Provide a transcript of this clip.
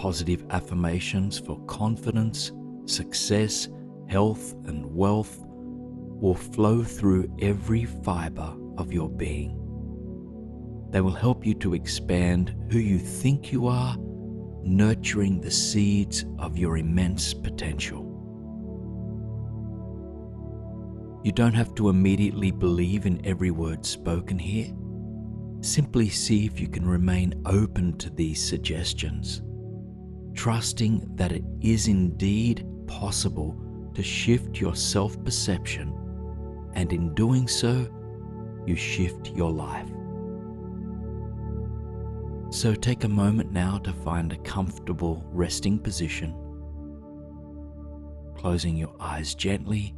positive affirmations for confidence, success, health, and wealth will flow through every fiber of your being. They will help you to expand who you think you are, nurturing the seeds of your immense potential. You don't have to immediately believe in every word spoken here. Simply see if you can remain open to these suggestions, trusting that it is indeed possible to shift your self-perception, and in doing so, you shift your life. So take a moment now to find a comfortable resting position, closing your eyes gently